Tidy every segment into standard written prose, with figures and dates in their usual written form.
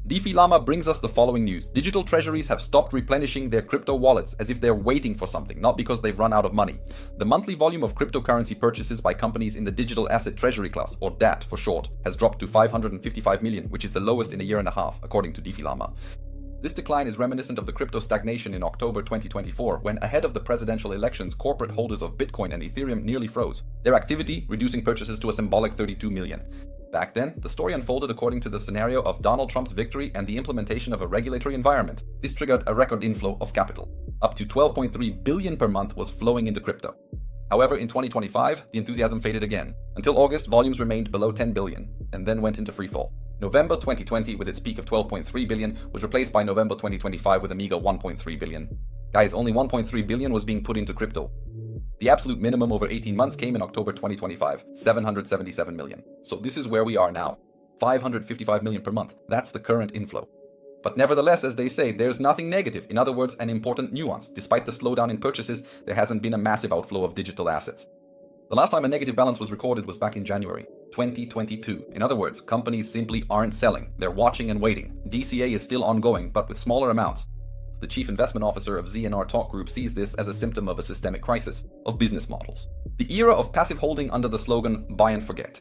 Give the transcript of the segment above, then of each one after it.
Defillama brings us the following news. Digital treasuries have stopped replenishing their crypto wallets as if they're waiting for something, not because they've run out of money. The monthly volume of cryptocurrency purchases by companies in the digital asset treasury class, or DAT for short, has dropped to 555 million, which is the lowest in a year and a half, according to Defillama. This decline is reminiscent of the crypto stagnation in October 2024, when ahead of the presidential elections, corporate holders of Bitcoin and Ethereum nearly froze their activity, reducing purchases to a symbolic 32 million. Back then, the story unfolded according to the scenario of Donald Trump's victory and the implementation of a regulatory environment. This triggered a record inflow of capital. Up to 12.3 billion per month was flowing into crypto. However, in 2025, the enthusiasm faded again. Until August, volumes remained below 10 billion, and then went into freefall. November 2020, with its peak of 12.3 billion, was replaced by November 2025 with a meager 1.3 billion. Guys, only 1.3 billion was being put into crypto. The absolute minimum over 18 months came in October 2025, 777 million. So this is where we are now. 555 million per month. That's the current inflow. But nevertheless, as they say, there's nothing negative. In other words, an important nuance. Despite the slowdown in purchases, there hasn't been a massive outflow of digital assets. The last time a negative balance was recorded was back in January 2022. In other words, companies simply aren't selling. They're watching and waiting. DCA is still ongoing, but with smaller amounts. The chief investment officer of ZNR Talk Group sees this as a symptom of a systemic crisis of business models. The era of passive holding under the slogan buy and forget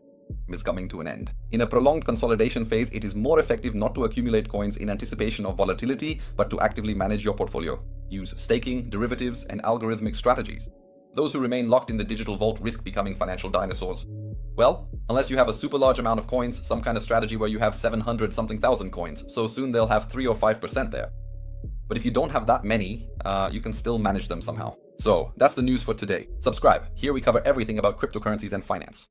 is coming to an end. In a prolonged consolidation phase, it is more effective not to accumulate coins in anticipation of volatility, but to actively manage your portfolio. Use staking, derivatives, and algorithmic strategies. Those who remain locked in the digital vault risk becoming financial dinosaurs. Well, unless you have a super large amount of coins, some kind of strategy where you have 700 something thousand coins, so soon they'll have 3 or 5% there. But if you don't have that many, you can still manage them somehow. So that's the news for today. Subscribe. Here we cover everything about cryptocurrencies and finance.